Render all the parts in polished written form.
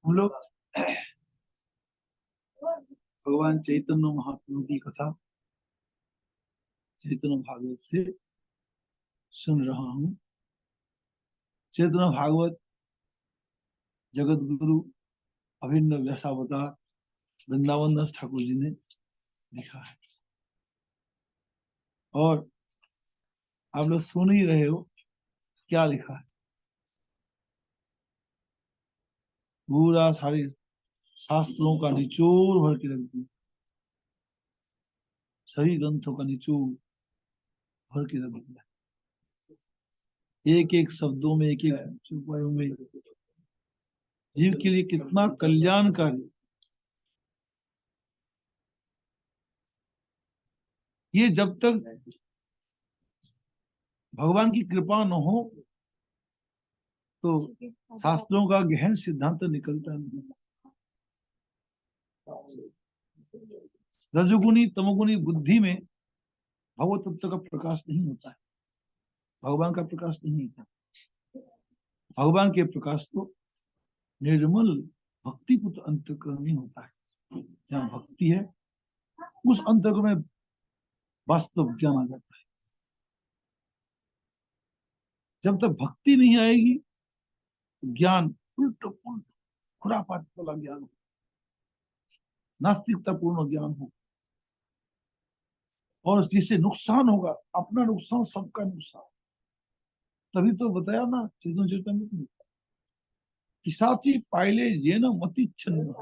हम लोग भगवान चैतन्य महाप्रभु की कथा चैतन्य भागवत से सुन रहा हूँ। चैतन्य भागवत जगत गुरु अभिन्न व्यासावतार वृंदावन दास ठाकुर जी ने लिखा है और आप लोग सुन ही रहे हो क्या लिखा है। पूरा सारे शास्त्रों का निचोड़ भर के रख दिया, सभी ग्रंथों का निचोड़ भर के रख दिया, एक एक शब्दों में, एक एक उपायों में जीव के लिए कितना कल्याणकारी। ये जब तक भगवान की कृपा न हो तो शास्त्रों का गहन सिद्धांत निकलता नहीं। रजोगुनी तमोगुनी बुद्धि में भगवत तत्व का प्रकाश नहीं होता है, भगवान का प्रकाश नहीं होता। भगवान के प्रकाश तो निर्मल भक्तिपुत अंतःकरण में होता है। जहाँ भक्ति है उस अंतःकरण में वास्तव ज्ञान आ जाता है। जब तक भक्ति नहीं आएगी ज्ञान उल्ट पुल्ट खुरापात वाला ज्ञान हो, नास्तिकता पूर्ण ज्ञान हो और जिससे नुकसान होगा, अपना नुकसान सबका नुकसान। तभी तो बताया ना चेतन चेतन में कि साथी पाइले ये न मति छन्न,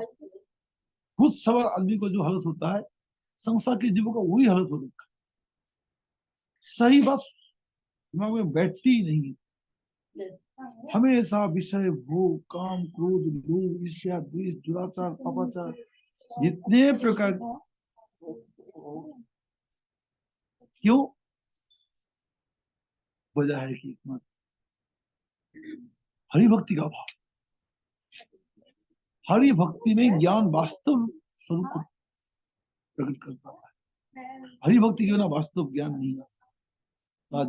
खुद सवार आदमी को जो हालत होता है संसार के जीवों का वही हालत हो रखा है। सही बात दिमाग में बैठती ही नहीं। हमेशा विषय भोग काम क्रोध लोभ ईर्ष्या द्वेष दुराचार पापाचार जितने प्रकार, क्यों वजह है कि हरि भक्ति का भाव, हरि भक्ति में ज्ञान वास्तव स्वरूप को प्रकट करता है। हरि भक्ति के बिना वास्तव ज्ञान नहीं आता। आज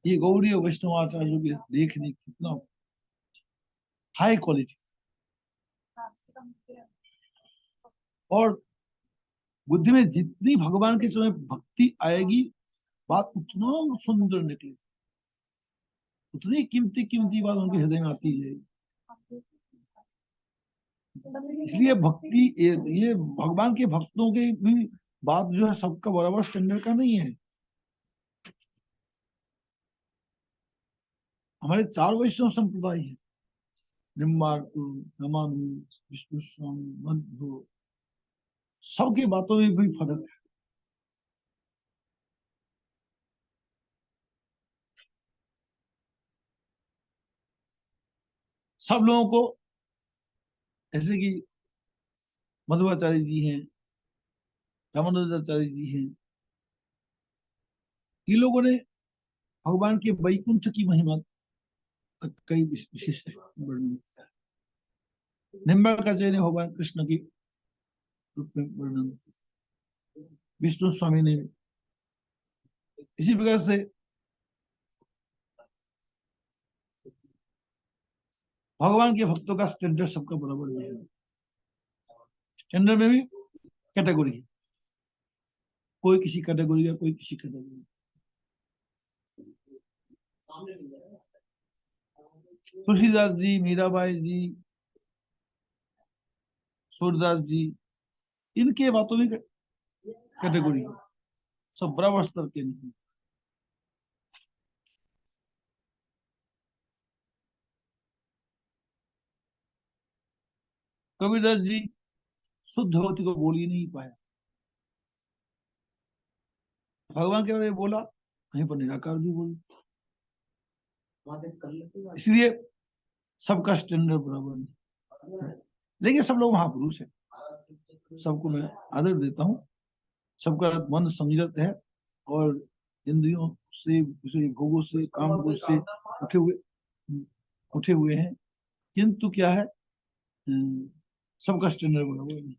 ये गौड़ीय वैष्णवाचार्यों के लेखने कितना हाई क्वालिटी और बुद्धि में जितनी भगवान के समय भक्ति आएगी बात उतना सुंदर निकलेगी, उतनी कीमती कीमती बात उनके हृदय में आती जाएगी। इसलिए भक्ति ये भगवान के भक्तों के भी बात जो है सबका बराबर स्टैंडर्ड का नहीं है। हमारे 4 वैष्णव संप्रदाय है, निम्बार्क नमानु विष्णु स्वामी मध्व, सबकी बातों में भी फर्क है। सब लोगों को जैसे कि मध्वाचार्य जी हैं, रामानुजाचार्य जी हैं, ये लोगों ने भगवान के वैकुंठ की महिमा तक कई विशेष वर्णन किया है। निम्बार्काचार्य ने भगवान कृष्ण के रूप में वर्णन किया, विष्णु स्वामी ने इसी प्रकार से भगवान के भक्तों का स्टैंडर्ड सबका बराबर नहीं है। स्टैंडर्ड में भी कैटेगरी है, कोई किसी कैटेगरी का, कोई किसी कैटेगरी। तुलसीदास जी, मीराबाई जी, सूरदास जी, इनके बातों में कैटेगरी है, सब बराबर स्तर के नहीं। कबीरदास जी शुद्ध भक्ति को बोल ही नहीं पाया, भगवान के बारे में बोला, कहीं पर निराकार जी बोली। इसलिए सबका स्टैंडर्ड बराबर नहीं, लेकिन सब लोग महापुरुष है, सबको मैं आदर देता हूँ, सबका मन संयत है और इंद्रियों से भोगों से काम भोग से उठे हुए हैं, किंतु क्या है सबका स्टैंडर्ड बराबर नहीं।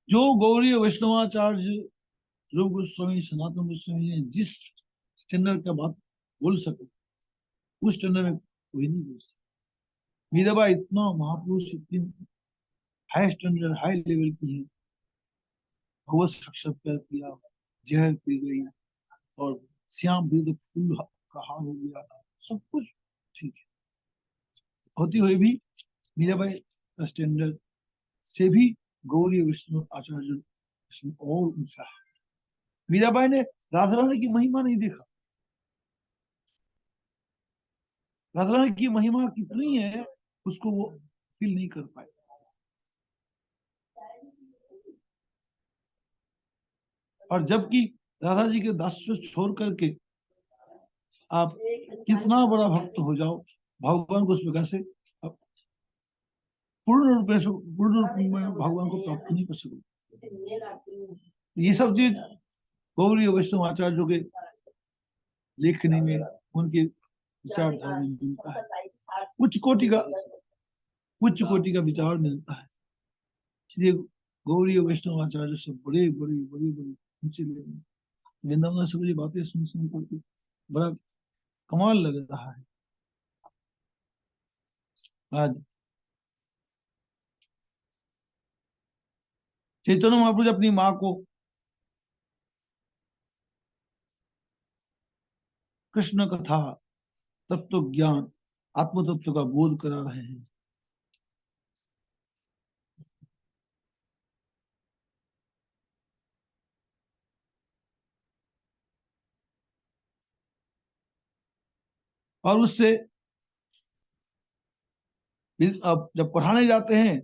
जो गौरी वैष्णवाचार्य रूप गोस्वामी सनातन गोस्वामी ने जिस स्टैंडर्ड का बात बोल सके उस स्टैंडर्ड में कोई नहीं बोल सकता। मीराबाई इतना महापुरुष, इतनी हाई स्टैंडर्ड, हाई लेवल की है। भगवत साक्षात्कार किया, जहर पी गई, और श्याम भी तो फूल का हार हो गया, सब कुछ ठीक है। होती हुई भी मीराबाई का स्टैंडर्ड से भी गौरी विष्णु आचार्य और ऊंचा है। मीराबाई ने राधा रानी की महिमा नहीं देखा। राधा रानी की महिमा कितनी है उसको वो फील नहीं कर पाए। और जबकि राधा जी के दास्य छोड़ करके आप कितना बड़ा भक्त हो जाओ, भगवान को उस प्रकार से पूर्ण रूप में भगवान को प्राप्त नहीं कर सकते। ये सब चीज गौरी वैष्णव आचार्यों के लेखनी में, उनके विचारधारा में मिलता है। उच्च कोटि का विचार मिलता है। इसलिए गौरी वैष्णव आचार्य सब बड़े बड़े बड़े बड़े ऊंचे लेवल। वृंदावन से बातें सुन करके बड़ा कमाल लग रहा है। आज चैतन्य महाप्रभु अपनी माँ को कृष्ण कथा, तत्व ज्ञान, आत्म तत्व का बोध करा रहे हैं। और उससे अब जब पढ़ाने जाते हैं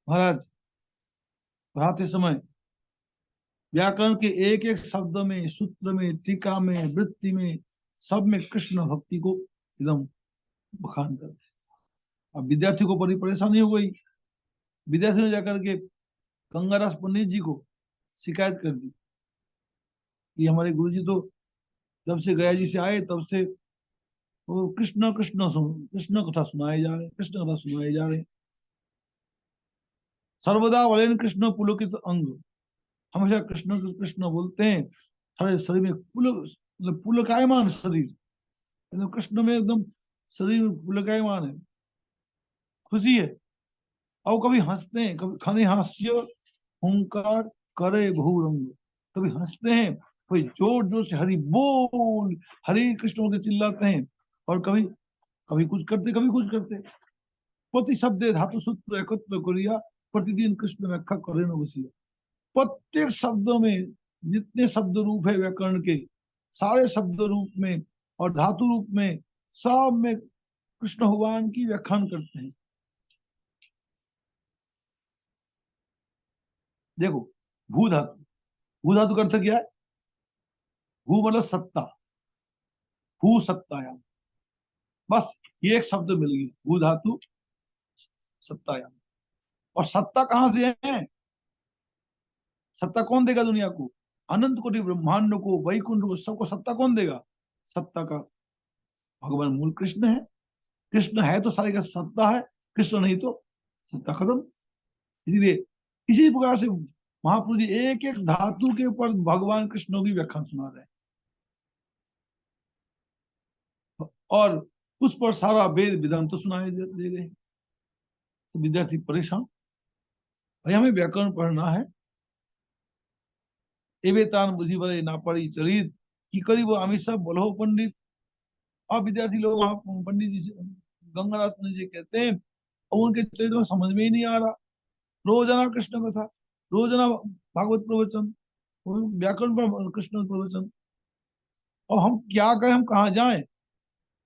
महाराज, पढ़ाते समय व्याकरण के एक एक शब्द में, सूत्र में, टीका में, वृत्ति में, सब में कृष्ण भक्ति को एकदम बखान करते। अब विद्यार्थी को बड़ी परेशानी हो गई। विद्यार्थी ने जाकर के गंगादास पंडित जी को शिकायत कर दी कि हमारे गुरुजी तो जब से गया जी से आए तब से वो कृष्ण कृष्ण कृष्ण कथा सुनाए जा रहे, कृष्ण कथा सुनाए जा रहे, सर्वदा वलन कृष्ण पुलकित अंग, हमेशा कृष्ण कृष्ण बोलते हैं। सारे शरीर में पुलकायमान शरीर, एकदम कृष्ण में एकदम शरीर में पुलकायमान है, खुशी है। और कभी हंसते हैं, कभी खने हास्य हुंकार करे बहुरंग, कभी हंसते हैं, कभी जोर जोर से हरि बोल हरे कृष्ण के चिल्लाते हैं, और कभी कभी कुछ करते, कभी कुछ करते। प्रति शब्द धातु सूत्र एकत्र करिया, प्रतिदिन कृष्ण व्याख्या करे न बसिया। प्रत्येक शब्दों में जितने शब्द रूप है व्याकरण के, सारे शब्द रूप में और धातु रूप में, सब में कृष्ण भगवान की व्याख्यान करते हैं। देखो, भू धातु, भू धातु का अर्थ क्या है? भू मतलब सत्ता, भू सत्तायाम, बस ये एक शब्द मिल गया, भू धातु सत्तायाम। और सत्ता कहां से है? सत्ता कौन देगा दुनिया को? अनंत कोटि ब्रह्मांड को, वैकुंठ को, सबको सत्ता कौन देगा? सत्ता का भगवान मूल कृष्ण है। कृष्ण है तो सारे का सत्ता है, कृष्ण नहीं तो सत्ता खत्म। इसलिए इसी प्रकार से महाप्रभु जी एक एक धातु के ऊपर भगवान कृष्ण की व्याख्या सुना रहे हैं, और उस पर सारा वेद वेदांत तो सुनाए दे रहे हैं। तो विद्यार्थी परेशान, भाई हमें व्याकरण पढ़ना है, एवेतान बुझी बड़े ना पड़ी चरित की करी वो हमेशा बोलो पंडित। अब विद्यार्थी लोग वहां पंडित जी से, गंगादास पंडित जी कहते हैं, और उनके चरित्र में समझ में ही नहीं आ रहा। रोजाना कृष्ण कथा, रोजाना भागवत प्रवचन, व्याकरण पर कृष्ण प्रवचन, और हम क्या करें, हम कहाँ जाएं?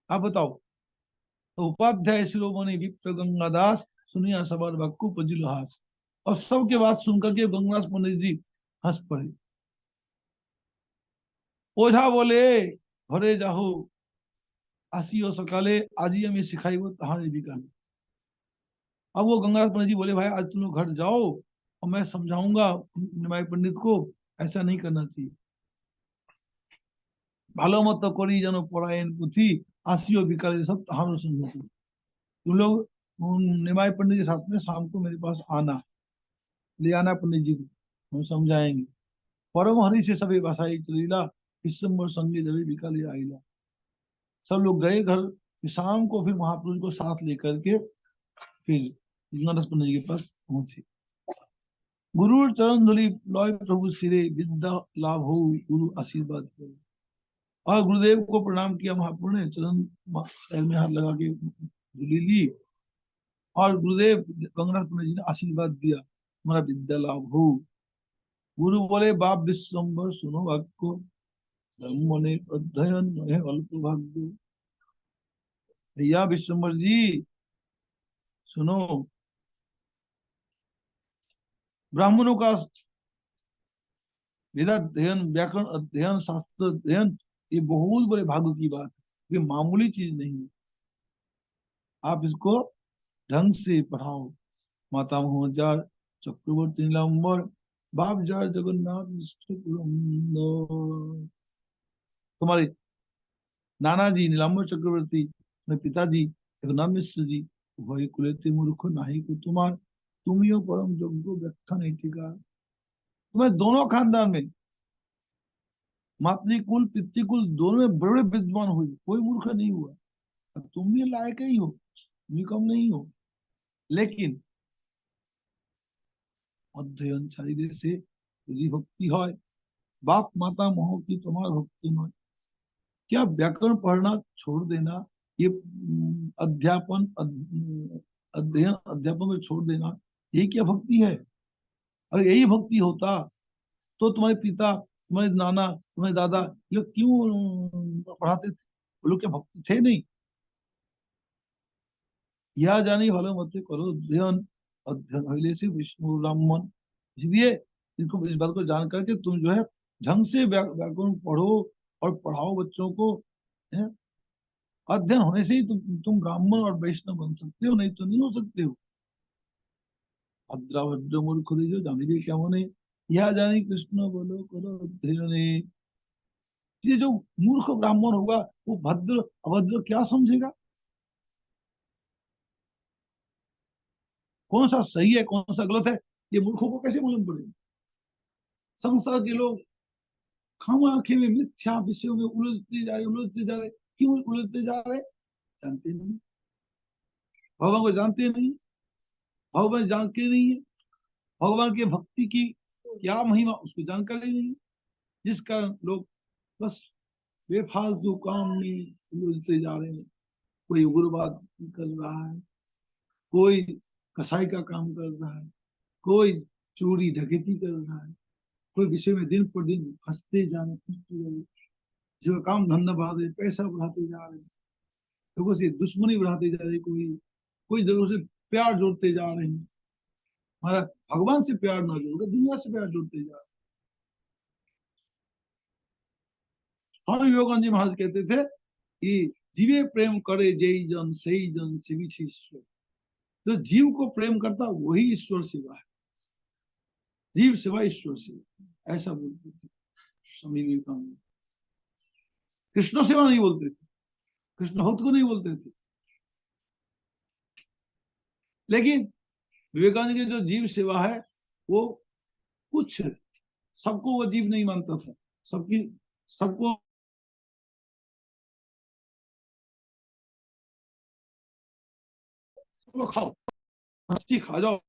आप बताओ। तो उपाध्याय शिरोमणि विप्र गंगादास सुनिया सबर बक्कू पजिलहास। और सबके बात सुनकर के गंगादास पंडित जी हंस पड़े। ओझा बोले घरे जाहो, আসিও সকালে আজি আমি सिखाई वो तहारे बिकाले। अब वो गंगादास पंडित जी बोले, भाई आज तुम लोग घर जाओ और मैं समझाऊंगा निमाई पंडित को, ऐसा नहीं करना चाहिए। ভালো মতো করি যেন পড়ায়েন পুঁথি, আসিও বিকালে सब तहारो संगति। तुम लोग निमाई पंडित के साथ में शाम को मेरे पास आना, ले आना पंडित जी को, हम समझाएंगे। परम हरि से सभी भाषाई चलीला, विश्वम्बर संगी जभी विकल आईला। सब लोग गए घर। फिर शाम को फिर महापुरुष को साथ लेकर के फिर नरस पंडित जी के पास पहुंचे। गुरु चरण धुली लॉय प्रभु सिरे, विद्या लाभ हो गुरु आशीर्वाद हो। और गुरुदेव को प्रणाम किया महापुरुष ने, चरण पैर में हाथ लगा के धुली ली। और गुरुदेव गंगनाथ पंडित जी ने आशीर्वाद दिया, हमारा विद्या लाभ हो। गुरु बोले, बाप विश्वम्बर सुनो भक्त को, ब्रह्म ने अध्ययन है अल्प भाग्य। भैया विश्वम्बर जी सुनो, ब्राह्मणों का वेद अध्ययन, व्याकरण अध्ययन, शास्त्र अध्ययन, ये बहुत बड़े भाग्य की बात है, ये मामूली चीज नहीं है। आप इसको ढंग से पढ़ाओ। माता मोहनजार चक्रवर्ती नीलांबर, बाप जार जगन्नाथ तुम्हारे नाना जी नीलांबर चक्रवर्ती, मेरे पिताजी जगन्नाथ मिश्र जी, भय कुलेते मूर्ख नाही को तुम्हार, तुम ही हो परम जोग्य व्याख्या नहीं टीका। तुम्हें दोनों खानदान में, मातृकुल पितृकुल दोनों में बड़े विद्वान हुए, कोई मूर्ख नहीं हुआ। अब तुम भी लायक ही हो, तुम भी कम नहीं हो। लेकिन अध्ययन शरीर से यदि भक्ति है, बाप माता मोह की तुम्हार भक्ति में, क्या व्याकरण पढ़ना छोड़ देना, ये अध्ययन अध्यापन को छोड़ देना, यही क्या भक्ति है? अगर यही भक्ति होता तो तुम्हारे पिता, तुम्हारे नाना, तुम्हारे दादा, ये लोग क्यों पढ़ाते थे? वो लोग क्या भक्ति थे नहीं? यह जानी भले मत करो अध्ययन, अध्ययन हइले से विष्णु ब्राह्मण। इसलिए इनको, इस बात को जान करके तुम जो है ढंग से व्याकरण पढ़ो और पढ़ाओ बच्चों को। है? अध्ययन होने से ही तुम ब्राह्मण और वैष्णव बन सकते हो, नहीं तो नहीं हो सकते हो। भद्रा भद्र मूर्ख जो जानी क्या होने, यह जानी कृष्ण बोलो करो अध्ययन। ये जो मूर्ख ब्राह्मण होगा वो भद्र अभद्र क्या समझेगा? कौन सा सही है कौन सा गलत है, ये मूर्खों को कैसे मालूम पड़ेगा? संसार के लोग खामाखे में मिथ्या विषयों में उलझते जा रहे। क्यों उलझते जा रहे? जानते नहीं, भगवान को जानते नहीं, भगवान जानते नहीं है, भगवान के भक्ति की क्या महिमा उसको जानकारी नहीं, जिस कारण लोग बस बेफालतू काम में उलझते जा रहे हैं। कोई उग्रवाद कर रहा है, कोई कसाई का काम कर रहा है, कोई चोरी डकैती कर रहा है, कोई विषय में दिन पर दिन फंसते जा रहे, जो काम धंधा बढ़ाते, पैसा बढ़ाते जा रहे, लोगों से दुश्मनी बढ़ाते जा रहे, कोई कोई लोगों से प्यार जोड़ते जा रहे हैं। हमारा भगवान से प्यार ना जोड़े, दुनिया से प्यार जोड़ते जा रहे। स्वामी विवेकानंद जी महाराज कहते थे कि जीवे प्रेम करे जय जन सही जन शिवी ईश्वर। जो जीव को प्रेम करता वही ईश्वर सेवा है, जीव सेवा ईश्वर सेवा, ऐसा बोलते थे स्वामी विवेकानंद। कृष्ण सेवा नहीं बोलते थे, कृष्ण भक्त को नहीं बोलते थे। लेकिन विवेकानंद की जो जीव सेवा है वो कुछ, सबको वो जीव नहीं मानता था, सबकी सबको सबको खाओ, मछली खा जाओ,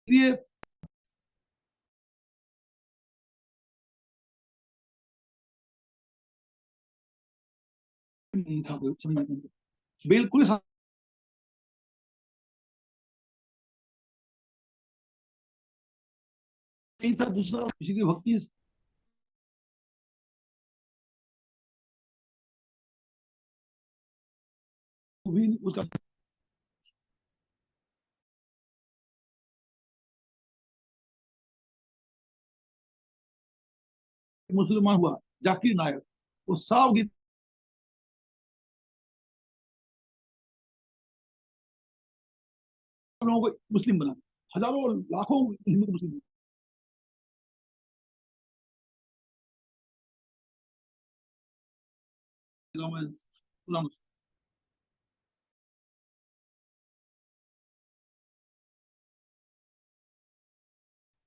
इसलिए नहीं था बिल्कुल नहीं था। दूसरा किसी की भक्ति भी उसका मुसलमान हुआ जाकिर नायक, वो साव गीत लोगों को मुस्लिम बना, हजारों लाखों हिंदू को मुस्लिम बना।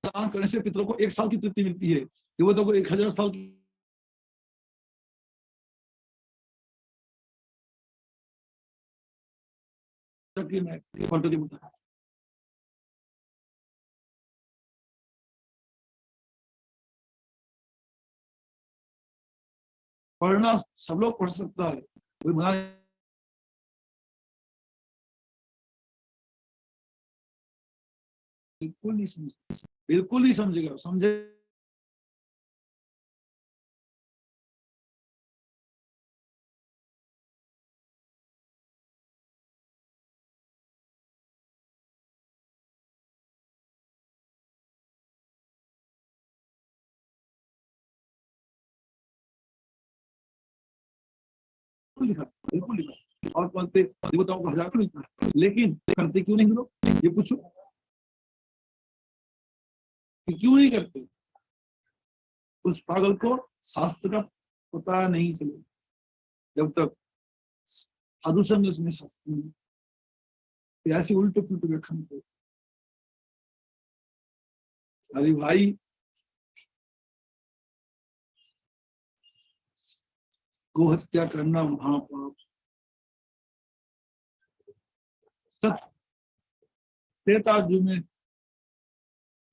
दान करने से पितरों को 1 साल की तृप्ति मिलती है, देवताओं को 1000 साल की। पढ़ना सब लोग पढ़ सकता है, कोई मना बिल्कुल नहीं समझ, बिल्कुल नहीं समझेगा, समझे लिखा, बिल्कुल लिखा। और बोलते देवताओं को 1000 को लिखा है, लेकिन करते क्यों नहीं लोग, ये पूछो कि क्यों नहीं करते। उस पागल को शास्त्र का पता नहीं चले, जब तक साधु संग में शास्त्र नहीं, ऐसे उल्टे पुलटे व्याख्या को। अरे भाई, गो हत्या करना महापाप। त्रेता युग में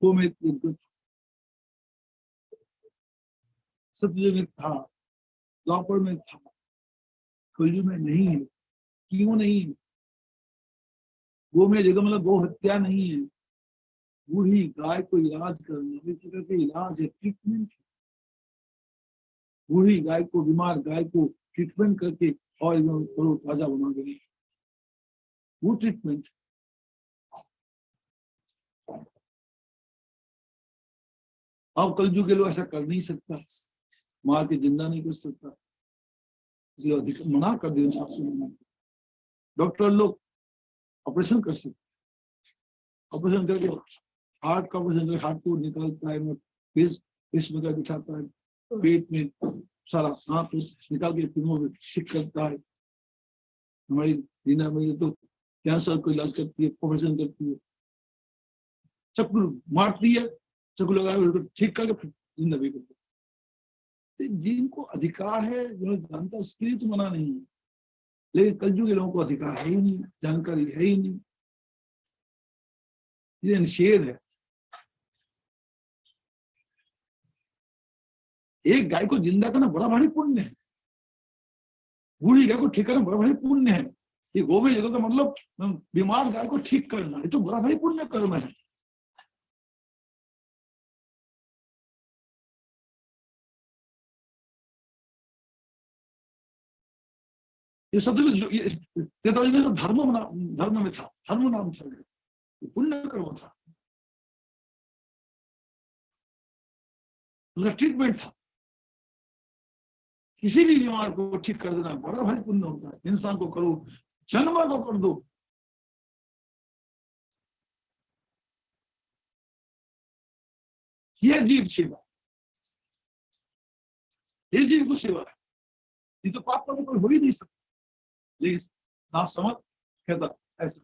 गो में यज्ञ, सतयुग में था, द्वापर में था, कलयुग में नहीं है। क्यों नहीं है? गो में जगह मतलब गो हत्या नहीं है, बूढ़ी गाय को इलाज करना, इस तरह के इलाज है, ट्रीटमेंट। बूढ़ी गाय को, बीमार गाय को ट्रीटमेंट करके और करो ताजा बना देंगे, वो ट्रीटमेंट। अब कलयुग के लोग ऐसा कर नहीं सकता, मार के जिंदा नहीं कर सकता, इसलिए अधिक मना कर दिया शास्त्र में। डॉक्टर लोग ऑपरेशन कर सकते, ऑपरेशन करके हार्ट का ऑपरेशन करके हार्ट को निकालता है, पेस में बिठाता है, पेट में सारा हाथ निकाल के फिल्मों में ठीक करता है। हमारी रीना में तो कैंसर को इलाज करती है, ऑपरेशन करती है, चक्कू मारती है, चक्कू लगा ठीक करके फिर जिंदा भी करती है। जिनको अधिकार है, जो जानता है, उसके लिए तो मना नहीं है, लेकिन कलयुग के लोगों को अधिकार है ही नहीं, जानकारी है ही नहीं, ये निषेध है। एक गाय को जिंदा करना बड़ा भारी पुण्य है, बूढ़ी गाय को ठीक करना बड़ा भारी पुण्य है। ये गोवे जगह का मतलब बीमार गाय को ठीक करना, ये तो बड़ा भारी पुण्य कर्म है। ये सब तो धर्म में था, धर्म नाम था, पुण्य कर्म था, उसका ट्रीटमेंट था। किसी भी बीमार को ठीक कर देना बड़ा भारी पुण्य होता है। इंसान को करो, जानवर को कर दो, ये जीव सेवा, ये जीव को सेवा है। ये तो पाप का कोई हो ही नहीं सकता, लेकिन ना समझ कहता ऐसा,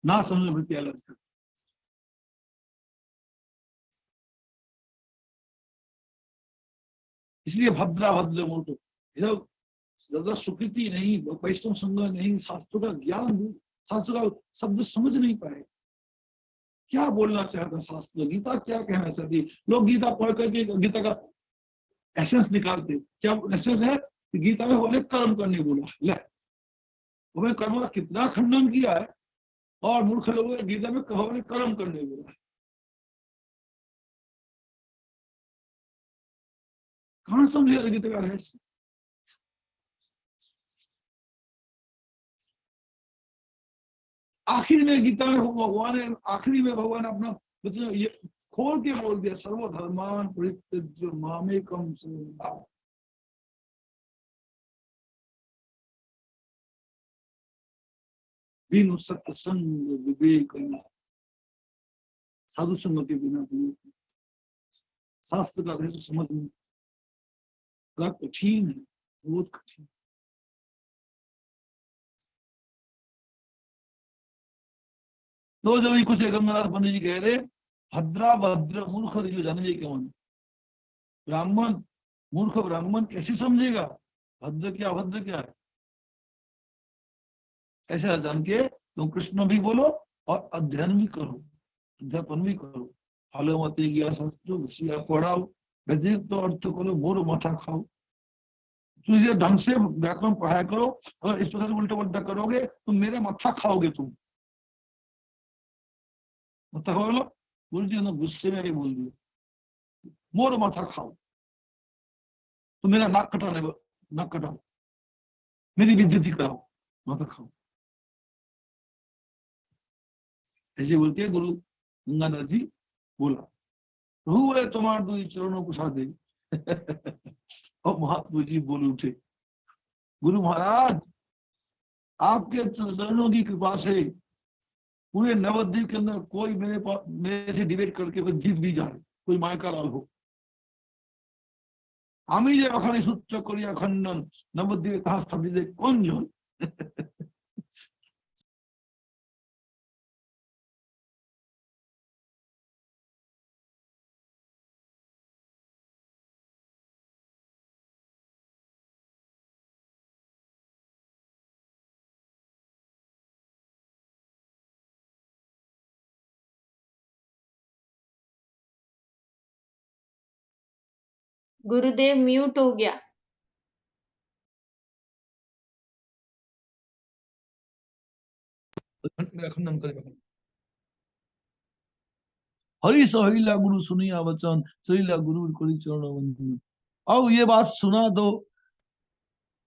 ना समझ में क्या लगता। इसलिए भद्रा भद्र मोटो, ज्यादा स्वीकृति नहीं, वैष्णव संग नहीं, शास्त्रों का ज्ञान, शास्त्र का शब्द समझ नहीं पाए, क्या बोलना चाहता शास्त्र, गीता क्या कहना चाहती। लोग गीता पढ़ करके गीता का एसेंस निकालते, क्या एसेंस है कि गीता में बोले कर्म करने बोला, ले उन्होंने कर्म का कितना खंडन किया है, और मूर्ख लोगों ने गीता में भगवान ने कर्म करने बोला है। कहां समझे गीता का रहस्य। आखिर में गीता में भगवान ने, आखिरी में भगवान अपना मतलब ये खोल के बोल दिया, सर्वधर्मान परित्यज्य मामेकम शरणं। बिनु सत्संग विवेक, साधु संग के बिना विवेक, शास्त्र का रहस्य समझना बड़ा कठिन है, बहुत कठिन। तो जब कुछ गंगादास पंडित जी कह रहे भद्रा भद्र मूर्ख जो जाने क्यों ब्राह्मण मूर्ख ब्राह्मण कैसे समझेगा भद्र क्या अभद्र क्या है। ऐसा जान के तुम कृष्ण भी बोलो और अध्ययन भी करो, अध्यापन भी करो। हालमती गया शास्त्र पढ़ाओ, वैदिक तो अर्थ करो, मोर माथा खाओ। तो इसे ढंग से व्याकरण पढ़ाया करो। अगर इस प्रकार से उल्टा उल्टा करोगे तो मेरे माथा खाओगे तुम। माथा खाओ लो, गुरु जी ने गुस्से में बोल दिया मोर माथा खाओ, तो मेरा नाक कटाने, नाक कटाओ, मेरी बेइज्जती कराओ, माथा खाओ। ऐसे बोल के गुरु गंगादास जी बोला। प्रभु बोले तुम्हारे दो चरणों को साधे। और महात्मा जी बोल उठे गुरु महाराज आपके चरणों की कृपा से पूरे नवद्वीप के अंदर कोई मेरे से डिबेट करके कोई जीत भी जाए, कोई मायका लाल हो, আমি যে ওখানে সূত্র করিয়া খণ্ডন নবদ্বীপে তাহা স্থাপিত কোন জন। गुरुदेव म्यूट हो गया। खंडन करे हरि सहिला गुरु सुनिया वचन सहिला गुरु करी चरण वंदन। अब ये बात सुना तो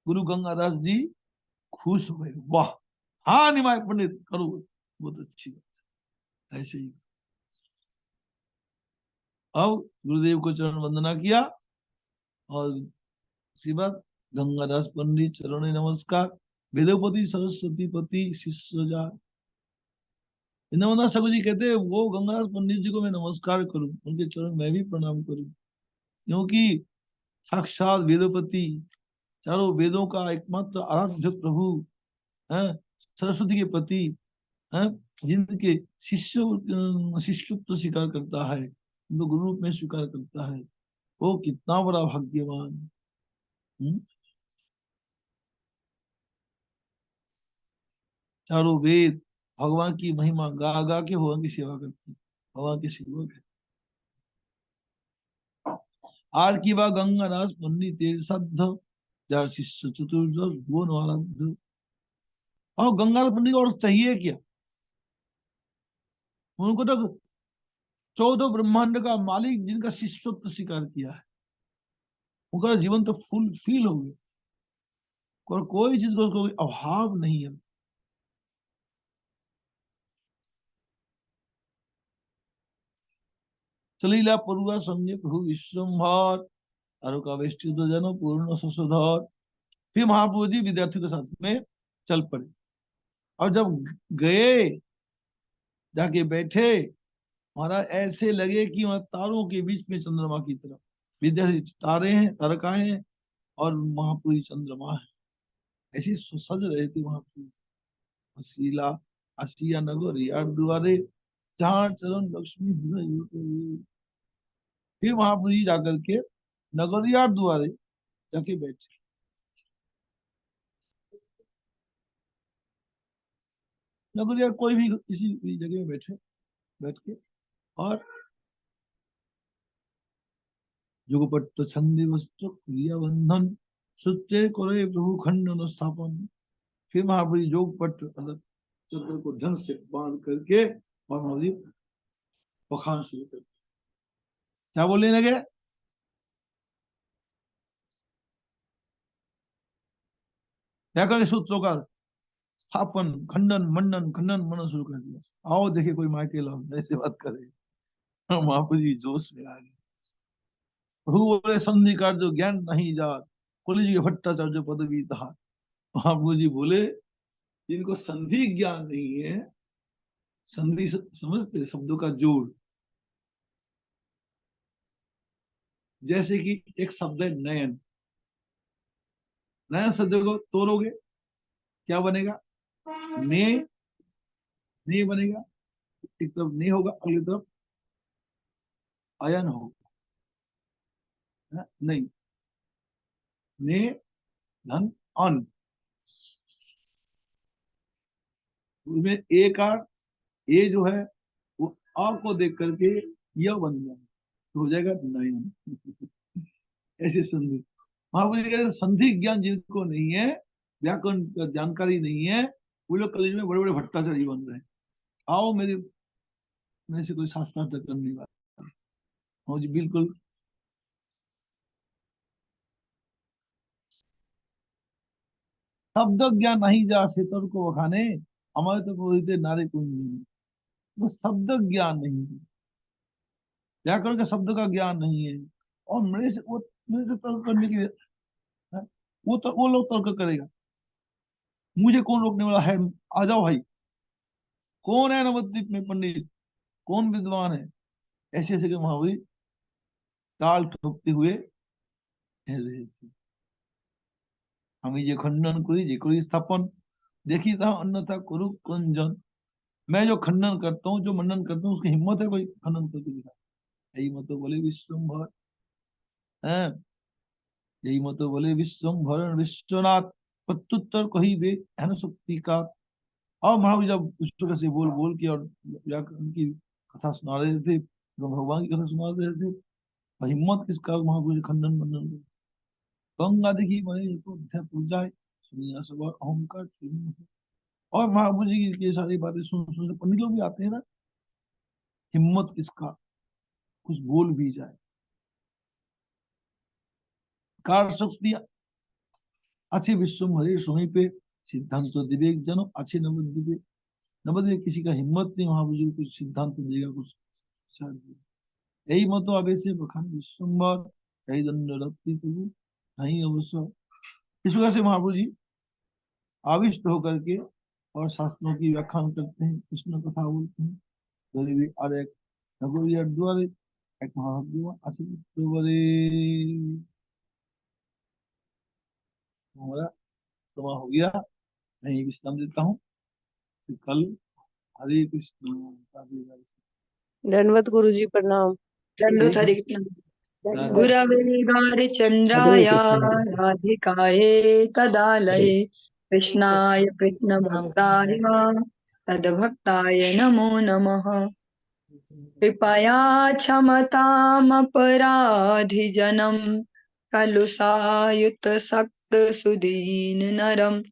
गुरु गंगादास जी खुश हो गए। वाह, हाँ निमाय पंडित करो, बहुत अच्छी बात है, ऐसे ही। अब गुरुदेव को चरण वंदना किया और इसी बात गंगादास पंडित चरण नमस्कार। वेदोपति सरस्वती पति शिष्य जा नमस्कार। ठाकुर जी कहते वो गंगादास पंडित जी को मैं नमस्कार करूं, उनके चरण मैं भी प्रणाम करूं, क्योंकि साक्षात वेदोपति चारों वेदों का एकमात्र आराध्य प्रभु है, सरस्वती के पति है, जिनके शिष्यत्व स्वीकार करता है, उनको गुरु रूप में स्वीकार करता है, वो कितना बड़ा भाग्यवान। चारों वेद भगवान की महिमा गा गा के भगवान की सेवा करते हैं, भगवान के सेवक है। आर की बा गंगादास पंडित श्रद्ध जार शिष्य चतुर्दश भुवन आराध्य। और गंगादास पंडित और चाहिए क्या, उनको तो 14 ब्रह्मांड का मालिक जिनका शिष्यत्व स्वीकार किया है, उनका जीवन तो फुल फील हो गया, और कोई चीज का उसको कोई अभाव नहीं है। चलीला परुआ संगे प्रभु विश्वभर तारुका वेष्टि जन पूर्ण ससुधर। फिर महाप्रभु जी विद्यार्थियों के साथ में चल पड़े, और जब गए जाके बैठे, महाराज ऐसे लगे कि वहां तारों के बीच में चंद्रमा की तरफ विद्यार्थी तारे हैं, तारकाएं हैं, और महाप्रभु जी चंद्रमा है, ऐसे सज रहे थे महाप्रभु। हसीला हसिया नगर यार दुआरे जहाँ चरण लक्ष्मी हृदय। फिर महाप्रभु जी जाकर के नगर यार दुआरे जाके बैठे। नगर यार कोई भी किसी भी जगह में बैठे, बैठ के, और जुगपट्ट छंदे वस्त्र क्रिया बंधन सत्य करे प्रभु खंडन स्थापन। फिर महाप्रभु जी जोगपट्ट अलग चक्र को ढंग से बांध करके और महाप्रभु बखान शुरू कर, क्या बोलने लगे, व्याकरण सूत्रों का स्थापन खंडन मंडन खंडन मनन शुरू कर दिया। आओ देखे कोई मायके लाओ, मेरे से बात करे। महाप्रभु जी जोश में आ गए। प्रभु बोले संधि कार्य ज्ञान नहीं जात कुल जी भट्टाचार्य पदवी धार। महाप्रभु जी बोले जिनको संधि ज्ञान नहीं है, संधि समझते शब्दों का जोड़, जैसे कि एक शब्द है नयन, नयन शब्द को तोड़ोगे क्या बनेगा, ने ने बनेगा, एक तरफ ने होगा, अगली तरफ अयन होगा। नहीं, ने धन अन, उसमें ए का, ए जो है वो अ को देख करके यह बन जाए तो हो जाएगा नयन। ऐसे संधि, महावीर जी कहते हैं, संधि ज्ञान जिनको नहीं है, व्याकरण का जानकारी नहीं है, वो लोग कॉलेज में बड़े बड़े भट्टाचार्य बन रहे हैं। आओ मेरे से कोई शास्त्रार्थ करने वाला। हाँ जी बिल्कुल। शब्द ज्ञान नहीं जा से तर्क को बखाने, हमारे तो बोलते नारे कुंज। वो शब्द ज्ञान नहीं है, व्याकरण के शब्द का ज्ञान नहीं है, और मेरे से तर्क करने के लिए है, वो लोग तर्क करेगा, मुझे कौन रोकने वाला है, आ जाओ भाई। कौन है नवद्वीप में पंडित, कौन विद्वान है, ऐसे ऐसे के महावीर ताल ठोकते हुए कह रहे थे। हमें ये खंडन करी स्थापन, देखी था अन्यथा कुरु कुंजन। मैं जो खंडन करता हूँ, जो मंडन करता हूँ, उसकी हिम्मत है कोई खंडन करके दिखा। यही मत बोले विश्वभर है, यही मत बोले विश्वभर विश्वनाथ, प्रत्युत्तर कही वे है न शक्ति का। और महावीर जब उस प्रकार से बोल बोल के और व्याकरण की कथा सुना रहे थे, तो भगवान की कथा सुना रहे थे, तो हिम्मत किसका महावीर खंडन मंडन। गंगा देखी मरे तो अध्यात्म जाए, सुनिया सब अहंकार चूर्ण हो। और महावीर जी की ये सारी बातें सुन सुन पंडित लोग भी आते हैं ना, हिम्मत किसका कुछ बोल भी जाए। कार शक्ति अच्छे विश्व हरे सुनी पे, सिद्धांत तो विवेक जन अच्छे नवद्वीपे। नवद्वीप किसी का हिम्मत नहीं महावीर जी कुछ सिद्धांत देगा, कुछ विचार देगा। यही मतो आवेशे बखान विश्वम्भर, यही दंड रक्ति प्रभु नहीं अवश्य। इस प्रकार से महाप्रभु जी आविष्ट होकर के और शास्त्रों की व्याख्यान करते हैं, कृष्ण कथा बोलते हैं। गरीबी और एक नगोरिया द्वारे एक महाभ्युमा आचरित प्रवरे। हमारा समय हो गया, मैं ये विश्राम देता हूँ, फिर कल। हरे कृष्ण राधे राधे। दंडवत गुरु जी प्रणाम। दंडोत हरे हरे कृष्ण कृष्ण। राधे गुरवे हरे गौरचन्द्राय कृष्ण। राधिकाये तदालये कृष्णाय कृष्णभक्ताय तद्भक्ताय नमो नमः। कृपया क्षमतामपराधिजनं कलुषायुतसक्तसुदीननरं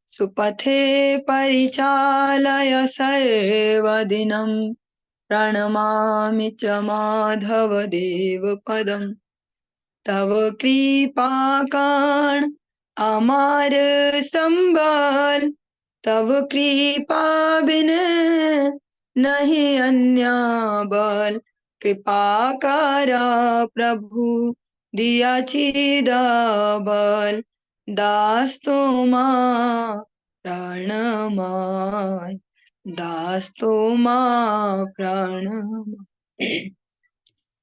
सुपथे परिचालय सर्वदिनं प्रणमामि च माधवदेवपदम्। तव कृपाकाण अमार संबल, तव कृपा बिन नहीं अन्य बल। कृपा करा प्रभु दिया चिदा बल, दास तुमा प्राणमाय, दास तुमा प्राणमाय।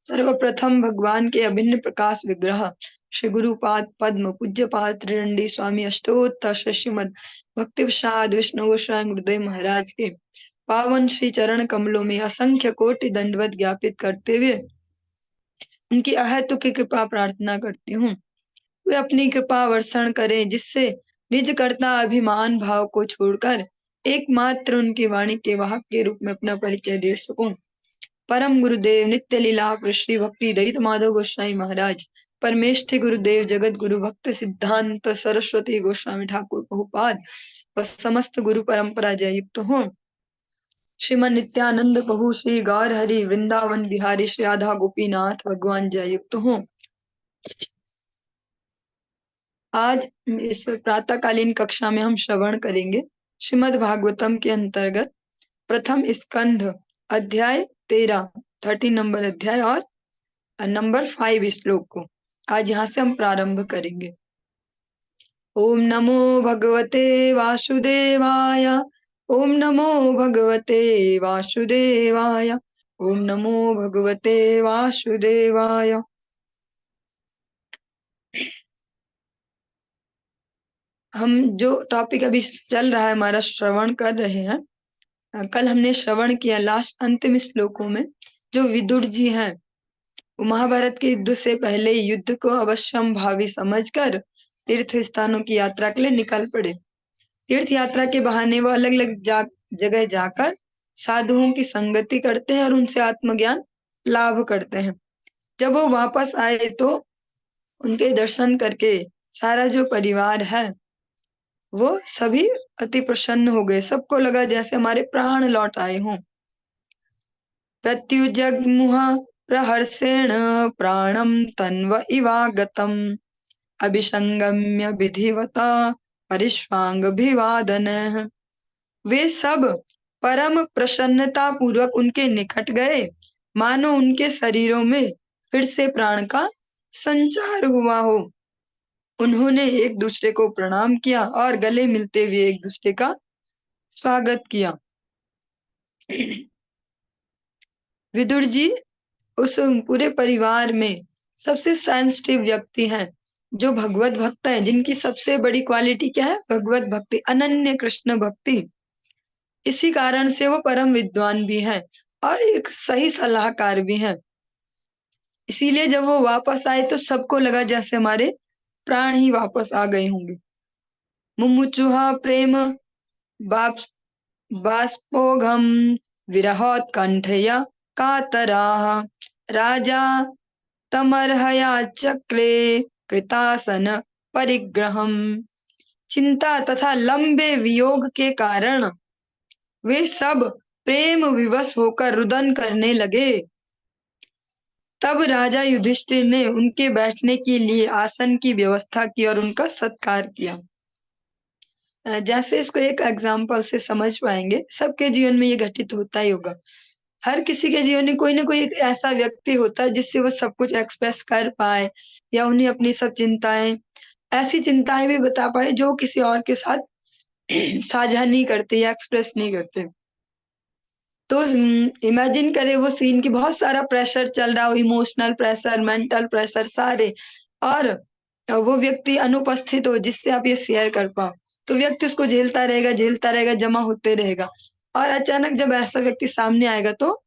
सर्वप्रथम भगवान के अभिन्न प्रकाश विग्रह श्री गुरुपाद पद्म पूज्य पाद त्रिदंडी स्वामी अष्टोत्तर श्रीमद भक्ति प्रसाद विष्णु गोस्वामी गुरुदेव महाराज के पावन श्री चरण कमलों में असंख्य कोटि दंडवत ज्ञापित करते हुए उनकी अहेतु की कृपा प्रार्थना करती हूँ। वे अपनी कृपा वर्षण करें, जिससे निज कर्ता अभिमान भाव को छोड़कर एकमात्र उनकी वाणी के वाहक के रूप में अपना परिचय दे सकूं। परम गुरुदेव नित्य लीला श्री भक्ति दयित माधव गोस्वामी महाराज, परमेष्ठि गुरुदेव जगत गुरु भक्त सिद्धांत सरस्वती गोस्वामी ठाकुर प्रभुपाद व समस्त गुरु परंपरा जय युक्त हो। श्रीमन नित्यानंद प्रभु श्री गौर हरि वृंदावन बिहारी श्री राधा गोपीनाथ भगवान जय युक्त हो। आज इस प्रातःकालीन कक्षा में हम श्रवण करेंगे श्रीमद् भागवतम के अंतर्गत प्रथम स्कंध अध्याय 13, 13 नंबर अध्याय और नंबर 5 श्लोक को आज यहाँ से हम प्रारंभ करेंगे। ओम नमो भगवते वासुदेवाय, ओम नमो भगवते वासुदेवाय, ओम नमो भगवते वासुदेवाय। हम जो टॉपिक अभी चल रहा है हमारा श्रवण कर रहे हैं, कल हमने श्रवण किया लास्ट अंतिम श्लोकों में, जो विदुर जी हैं वो महाभारत के युद्ध से पहले युद्ध को अवश्यम भावी समझकर तीर्थ स्थानों की यात्रा के लिए निकल पड़े। तीर्थ यात्रा के बहाने वो अलग अलग जगह जाकर साधुओं की संगति करते हैं और उनसे आत्मज्ञान लाभ करते हैं। जब वो वापस आए तो उनके दर्शन करके सारा जो परिवार है वो सभी अति प्रसन्न हो गए। सबको लगा जैसे हमारे प्राण लौट आए हों। प्रत्युजग्मुह प्रहर्षेण प्राणम तन्व इवागतम अभिसंगम्य विधिवता परिष्वांगभिवादन। वे सब परम प्रसन्नता पूर्वक उनके निकट गए, मानो उनके शरीरों में फिर से प्राण का संचार हुआ हो। उन्होंने एक दूसरे को प्रणाम किया और गले मिलते हुए एक दूसरे का स्वागत किया। विदुर जी उस पूरे परिवार में सबसे सेंसिटिव व्यक्ति हैं, जो भगवत भक्त है, जिनकी सबसे बड़ी क्वालिटी क्या है? भगवत भक्ति, अनन्य कृष्ण भक्ति। इसी कारण से वो परम विद्वान भी हैं और एक सही सलाहकार भी हैं। इसीलिए जब वो वापस आए तो सबको लगा जैसे हमारे प्राण ही वापस आ गए होंगे। मुमुचुहा प्रेम बाष्पोघम विरहोत्कंठया कातराः राजा तमर्हया चक्रे कृतासन परिग्रहम। चिंता तथा लंबे वियोग के कारण वे सब प्रेम विवश होकर रुदन करने लगे। तब राजा युधिष्ठिर ने उनके बैठने के लिए आसन की व्यवस्था की और उनका सत्कार किया। जैसे इसको एक एग्जाम्पल से समझ पाएंगे, सबके जीवन में ये घटित होता ही होगा। हर किसी के जीवन में कोई ना कोई एक ऐसा व्यक्ति होता है जिससे वो सब कुछ एक्सप्रेस कर पाए या उन्हें अपनी सब चिंताएं, ऐसी चिंताएं भी बता पाए जो किसी और के साथ साझा नहीं करते या एक्सप्रेस नहीं करते। तो इमेजिन करें वो सीन की बहुत सारा प्रेशर चल रहा हो, इमोशनल प्रेशर, मेंटल प्रेशर सारे, और वो व्यक्ति अनुपस्थित हो जिससे आप ये शेयर कर पाओ, तो व्यक्ति उसको झेलता रहेगा, जमा होते रहेगा। और अचानक जब ऐसा व्यक्ति सामने आएगा तो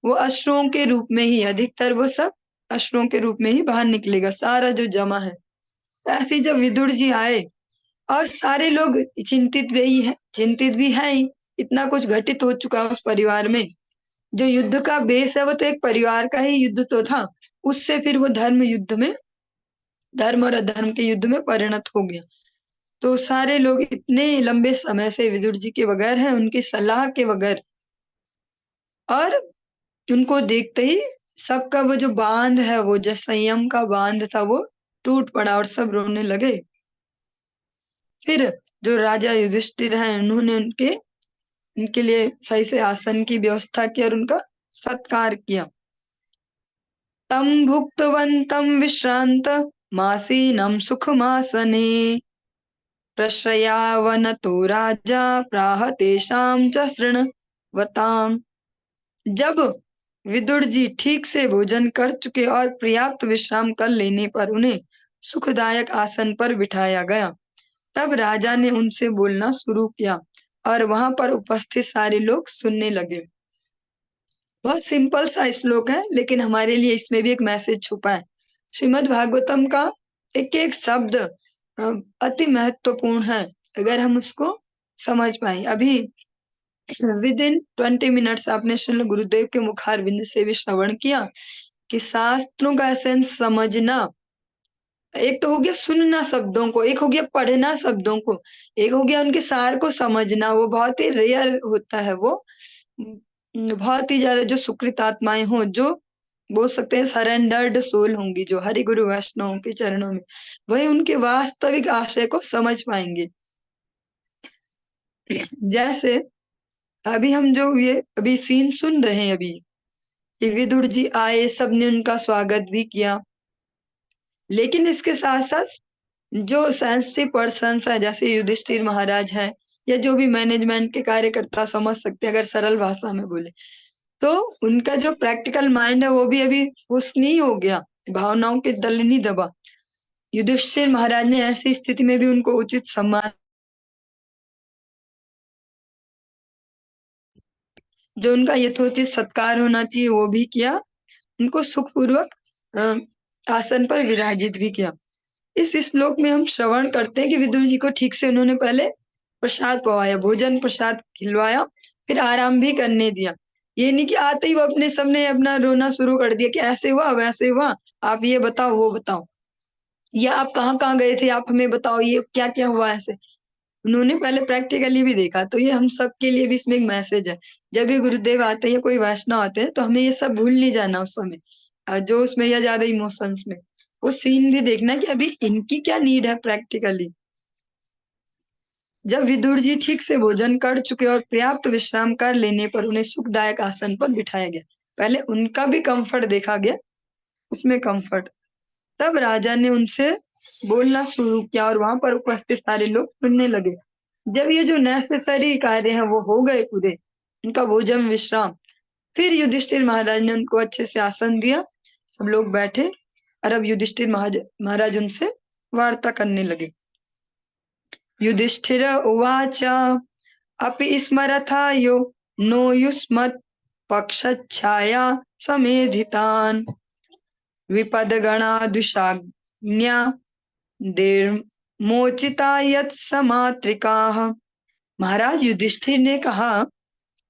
वो अश्रुओं के रूप में ही, अधिकतर वो सब अश्रुओं के रूप में ही बाहर निकलेगा, सारा जो जमा है। ऐसे ही जब विदुर जी आए और सारे लोग चिंतित भी है ही, इतना कुछ घटित हो चुका है उस परिवार में। जो युद्ध का बेस है वो तो एक परिवार का ही युद्ध तो था, उससे फिर वो धर्म और अधर्म के युद्ध में परिणत हो गया। तो सारे लोग इतने लंबे समय से विदुर जी के बगैर हैं, उनकी सलाह के बगैर, और उनको देखते ही सबका वो जो बांध है, वो जो संयम का बांध था, वो टूट पड़ा और सब रोने लगे। फिर जो राजा युधिष्ठिर हैं, उन्होंने उनके लिए सही से आसन की व्यवस्था की और उनका सत्कार किया। तम भुक्तवन्तं विश्रांत मासीनं सुखमासने प्रश्रयावनतो राजा प्राह तेषां च शृण्वताम्। जब विदुर जी ठीक से भोजन कर चुके और पर्याप्त विश्राम कर लेने पर उन्हें सुखदायक आसन पर बिठाया गया, तब राजा ने उनसे बोलना शुरू किया और वहां पर उपस्थित सारे लोग सुनने लगे। बहुत सिंपल सा श्लोक है, लेकिन हमारे लिए इसमें भी एक मैसेज छुपा है। श्रीमद् भागवतम का एक एक शब्द अति महत्वपूर्ण है, अगर हम उसको समझ पाए। अभी विद इन 20 मिनट्स आपने श्री गुरुदेव के मुखारविंद से भी श्रवण किया कि शास्त्रों का एसेंस समझना, एक तो हो गया सुनना शब्दों को, एक हो गया पढ़ना शब्दों को, एक हो गया उनके सार को समझना। वो बहुत ही रेयर होता है, वो बहुत ही ज्यादा जो सुकृत आत्माएं हों, जो बोल सकते हैं सरेंडर्ड सोल होंगी, जो हरि गुरु वैष्णव के चरणों में, वही उनके वास्तविक आशय को समझ पाएंगे। जैसे अभी हम जो ये अभी सीन सुन रहे हैं, अभी कि विदुर जी आए, सबने उनका स्वागत भी किया, लेकिन इसके साथ साथ जो सेंसिटिव पर्सन है, जैसे युधिष्ठिर महाराज है, या जो भी मैनेजमेंट के कार्यकर्ता समझ सकते हैं अगर सरल भाषा में बोले, तो उनका जो प्रैक्टिकल माइंड है वो भी अभी खुश नहीं हो गया, भावनाओं के तले नहीं दबा। युधिष्ठिर महाराज ने ऐसी स्थिति में भी उनको उचित सम्मान जो उनका यथोचित सत्कार होना चाहिए वो भी किया, उनको सुखपूर्वक आसन पर विराजित भी किया। इस श्लोक में हम श्रवण करते हैं कि विदुर जी को ठीक से उन्होंने पहले प्रसाद पवाया, भोजन प्रसाद खिलवाया, फिर आराम भी करने दिया। ये नहीं कि आते ही वो अपने सबने अपना रोना शुरू कर दिया कि ऐसे हुआ वैसे हुआ, आप ये बताओ वो बताओ, या आप कहाँ कहाँ गए थे, आप हमें बताओ ये क्या क्या हुआ। ऐसे उन्होंने पहले प्रैक्टिकली भी देखा। तो ये हम सब के लिए भी इसमें एक मैसेज है। जब भी गुरुदेव आते हैं या कोई वैष्णव आते हैं तो हमें ये सब भूल नहीं जाना उस समय, जो उसमें या ज्यादा इमोशंस में, वो सीन भी देखना कि अभी इनकी क्या नीड है प्रैक्टिकली। जब विदुर जी ठीक से भोजन कर चुके और पर्याप्त विश्राम कर लेने पर उन्हें सुखदायक आसन पर बिठाया गया। पहले उनका भी कंफर्ट देखा गया, उसमें कंफर्ट। तब राजा ने उनसे बोलना शुरू किया और वहां पर उपस्थित सारे लोग सुनने लगे। जब ये जो नेसेसरी कार्य है वो हो गए पूरे, उनका भोजन विश्राम, फिर युधिष्ठिर महाराज ने उनको अच्छे से आसन दिया, सब लोग बैठे और अब युधिष्ठिर महाराज उनसे वार्ता करने लगे। युधिष्ठिर उवाच अपि स्मरथा यो नो युष्मत् पक्षच्छाया समेधितान् विपदगणादुषाज्ञा मोचिता यत् समात्रिकाः। महाराज युधिष्ठिर ने कहा,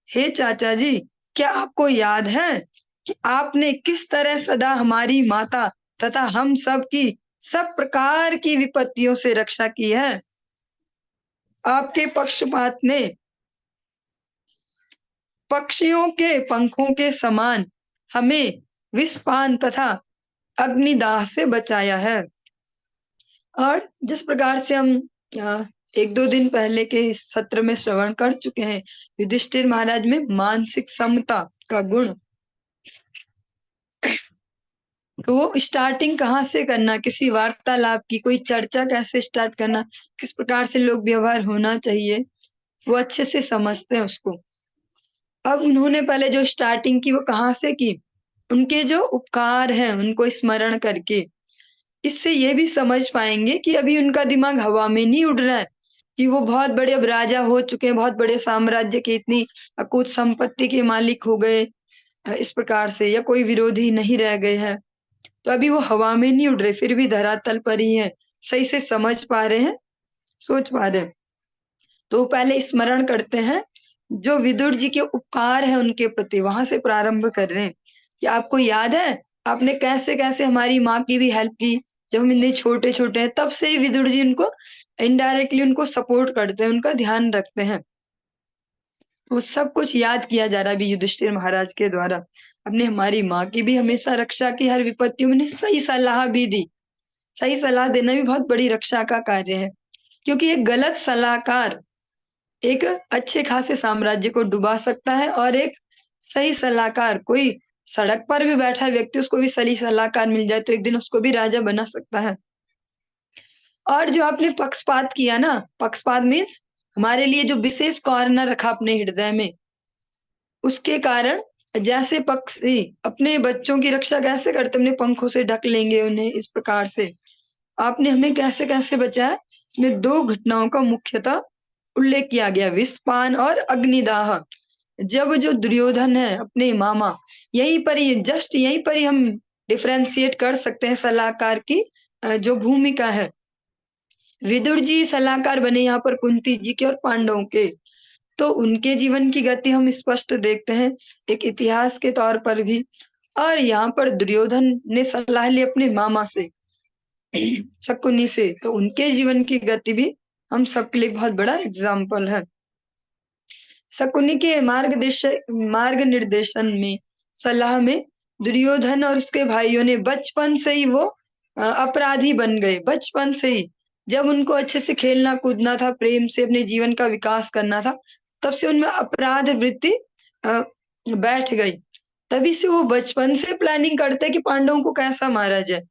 हे चाचा जी, क्या आपको याद है कि आपने किस तरह सदा हमारी माता तथा हम सब की सब प्रकार की विपत्तियों से रक्षा की है। आपके पक्षपात ने पक्षियों के पंखों के समान हमें विषपान तथा अग्निदाह से बचाया है। और जिस प्रकार से हम एक दो दिन पहले के इस सत्र में श्रवण कर चुके हैं, युधिष्ठिर महाराज में मानसिक समता का गुण, तो वो स्टार्टिंग कहाँ से करना, किसी वार्तालाप की, कोई चर्चा कैसे स्टार्ट करना, किस प्रकार से लोग व्यवहार होना चाहिए, वो अच्छे से समझते हैं उसको। अब उन्होंने पहले जो स्टार्टिंग की वो कहाँ से की, उनके जो उपकार हैं उनको स्मरण करके। इससे ये भी समझ पाएंगे कि अभी उनका दिमाग हवा में नहीं उड़ रहा है, कि वो बहुत बड़े अब राजा हो चुके हैं, बहुत बड़े साम्राज्य के इतनी अकूत संपत्ति के मालिक हो गए इस प्रकार से, या कोई विरोधी नहीं रह गए हैं। तो अभी वो हवा में नहीं उड़ रहे, फिर भी धरातल पर ही है, सही से समझ पा रहे हैं, सोच पा रहे हैं। तो पहले स्मरण करते हैं जो विदुर जी के उपकार है उनके प्रति, वहां से प्रारंभ कर रहे हैं कि आपको याद है आपने कैसे कैसे हमारी माँ की भी हेल्प की जब हम इतने छोटे छोटे हैं। तब से ही विदुर जी उनको इनडायरेक्टली उनको सपोर्ट करते हैं, उनका ध्यान रखते हैं। वो सब कुछ याद किया जा रहा है अभी युधिष्ठिर महाराज के द्वारा। अपने हमारी माँ की भी हमेशा रक्षा की, हर विपत्तियों में सही सलाह भी दी। सही सलाह देना भी बहुत बड़ी रक्षा का कार्य है, क्योंकि एक गलत सलाहकार एक अच्छे खासे साम्राज्य को डुबा सकता है, और एक सही सलाहकार, कोई सड़क पर भी बैठा व्यक्ति, उसको भी सही सलाहकार मिल जाए तो एक दिन उसको भी राजा बना सकता है। और जो आपने पक्षपात किया ना, पक्षपात मीन्स हमारे लिए जो विशेष कॉर्नर रखा अपने हृदय में, उसके कारण जैसे पक्षी अपने बच्चों की रक्षा कैसे करते, अपने पंखों से ढक लेंगे उन्हें, इस प्रकार से आपने हमें कैसे कैसे बचाया। इसमें दो घटनाओं का मुख्यतः उल्लेख किया गया, विषपान और अग्निदाह। जब जो दुर्योधन है अपने मामा, यहीं पर ही, जस्ट यहीं पर ही हम डिफरेंशिएट कर सकते हैं सलाहकार की जो भूमिका है। विदुर जी सलाहकार बने यहाँ पर कुंती जी के और पांडवों के, तो उनके जीवन की गति हम स्पष्ट देखते हैं एक इतिहास के तौर पर भी। और यहाँ पर दुर्योधन ने सलाह ली अपने मामा से, शकुनी से, तो उनके जीवन की गति भी हम सबके लिए बहुत बड़ा एग्जाम्पल है। शकुनी के मार्ग निर्देशन में, सलाह में दुर्योधन और उसके भाइयों ने बचपन से ही वो अपराधी बन गए। बचपन से ही जब उनको अच्छे से खेलना कूदना था, प्रेम से अपने जीवन का विकास करना था, तब से उनमें अपराध वृत्ति बैठ गई। तभी से वो बचपन से प्लानिंग करते कि पांडवों को कैसा मारा जाए।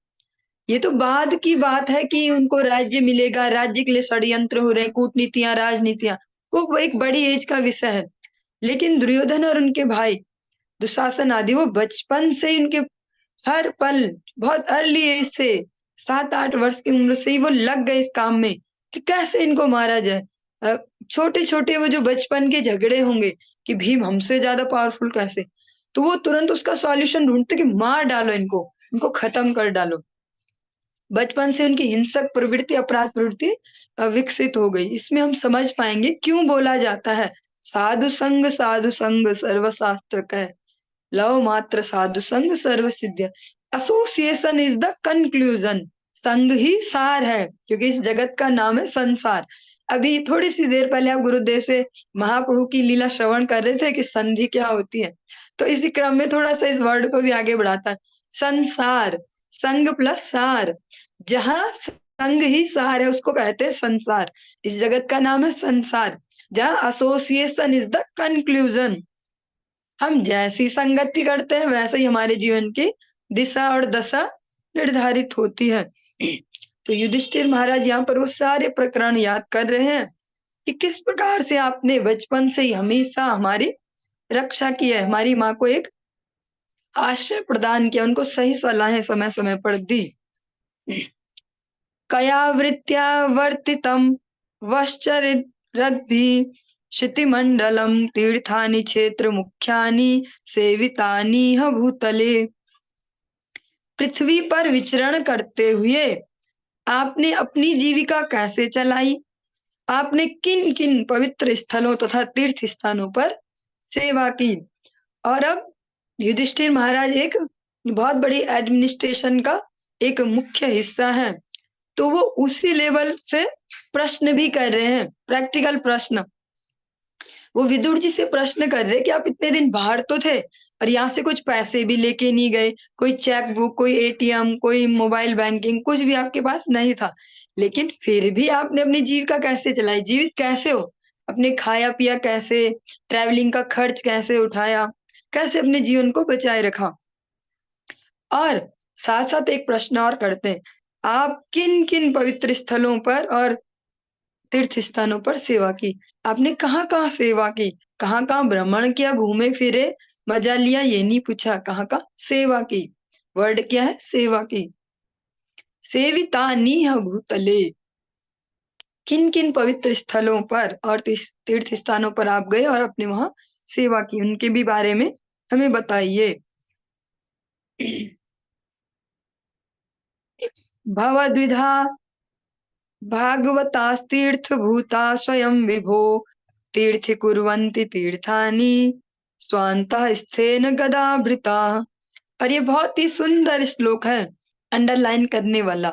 ये तो बाद की बात है कि उनको राज्य मिलेगा, राज्य के लिए षड्यंत्र हो रहे, कूटनीतियां, राजनीतियां, वो एक बड़ी एज का विषय है। लेकिन दुर्योधन और उनके भाई दुशासन आदि, वो बचपन से ही उनके हर पल, बहुत अर्ली एज से, 7-8 वर्ष की उम्र से ही वो लग गए इस काम में कि कैसे इनको मारा जाए। छोटे छोटे वो जो बचपन के झगड़े होंगे कि भीम हमसे ज्यादा पावरफुल कैसे, तो वो तुरंत उसका सॉल्यूशन ढूंढते कि मार डालो इनको खत्म कर डालो। बचपन से उनकी हिंसक प्रवृत्ति, अपराध प्रवृत्ति विकसित हो गई। इसमें हम समझ पाएंगे क्यों बोला जाता है साधु संग सर्वशास्त्र कह, लव मात्र साधु संग सर्व सिद्ध। Association is the conclusion. संग ही सार है, क्योंकि इस जगत का नाम है संसार। अभी थोड़ी सी देर पहले आप गुरुदेव से महाप्रभु की लीला श्रवण कर रहे थे कि संधि क्या होती है, तो इसी क्रम में थोड़ा सा इस वर्ड को भी आगे बढ़ाता है। संसार, संग प्लस सार, जहां संग ही सार है उसको कहते हैं संसार। इस जगत का नाम है संसार, जहां एसोसिएशन इज द कंक्लूजन। हम जैसी संगति करते हैं वैसे ही हमारे जीवन की दिशा और दशा निर्धारित होती है। तो युधिष्ठिर महाराज यहाँ पर वो सारे प्रकरण याद कर रहे हैं कि किस प्रकार से आपने बचपन से ही हमेशा हमारी रक्षा की है, हमारी माँ को एक आश्रय प्रदान किया, उनको सही सलाहें समय समय पर दी। कयावृत्या वर्तितम वश्चरिद्भिः क्षितिमण्डलं तीर्थानि क्षेत्र मुख्यानि सेवितानि ह भूतले। पृथ्वी पर विचरण करते हुए आपने अपनी जीविका कैसे चलाई, आपने किन किन पवित्र स्थलों तथा तीर्थ स्थानों पर सेवा की। और अब युधिष्ठिर महाराज एक बहुत बड़ी एडमिनिस्ट्रेशन का एक मुख्य हिस्सा है, तो वो उसी लेवल से प्रश्न भी कर रहे हैं, प्रैक्टिकल प्रश्न। वो विदुर जी से प्रश्न कर रहे कि आप इतने दिन बाहर तो थे और यहाँ से कुछ पैसे भी लेके नहीं गए, कोई चेक बुक, कोई एटीएम, कोई मोबाइल बैंकिंग, कुछ भी आपके पास नहीं था, लेकिन फिर भी आपने अपनी जीविका कैसे चलाई, जीवित कैसे हो, अपने खाया पिया कैसे, ट्रैवलिंग का खर्च कैसे उठाया, कैसे अपने जीवन को बचाए रखा। और साथ साथ एक प्रश्न और करते हैं, आप किन किन पवित्र स्थलों पर और तीर्थ स्थानों पर सेवा की, आपने कहाँ कहाँ सेवा की, कहाँ कहाँ भ्रमण किया, घूमे फिरे, मजा लिया, ये नहीं पूछा, कहाँ कहाँ सेवा की। वर्ड क्या है, सेवा की। सेवितानि ह भूतले, किन किन पवित्र स्थलों पर और तीर्थ स्थानों पर आप गए और अपने वहां सेवा की, उनके भी बारे में हमें बताइए। भवद्विधा भागवतास्तीर्थ भूता स्वयं विभो तीर्थ कुर्वन्ति तीर्थानि स्वान्तः स्थेन गदाभृता। और ये बहुत ही सुंदर श्लोक है, अंडरलाइन करने वाला।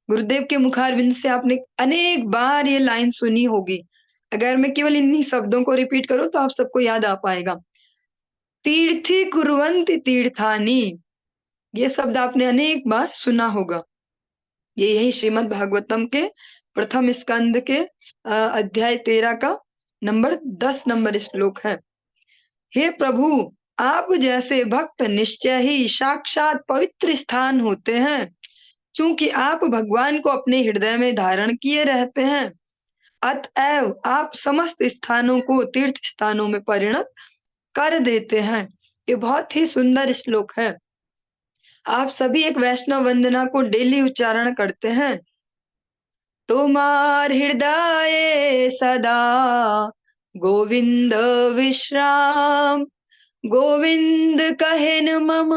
गुरुदेव के मुखारविंद से आपने अनेक बार ये लाइन सुनी होगी, अगर मैं केवल इन्हीं शब्दों को रिपीट करूं तो आप सबको याद आ पाएगा। तीर्थी कुर्वन्ति तीर्थानि, ये शब्द आपने अनेक बार सुना होगा। ये यही श्रीमद् भागवतम के प्रथम स्कंद के अध्याय 13 का नंबर 10 नंबर श्लोक है। हे प्रभु, आप जैसे भक्त निश्चय ही साक्षात पवित्र स्थान होते हैं, क्योंकि आप भगवान को अपने हृदय में धारण किए रहते हैं, अतएव आप समस्त स्थानों को तीर्थ स्थानों में परिणत कर देते हैं। ये बहुत ही सुंदर श्लोक है। आप सभी एक वैष्णव वंदना को डेली उच्चारण करते हैं। तुम्हार हृदय सदा गोविंद विश्राम, गोविंद कहेन मम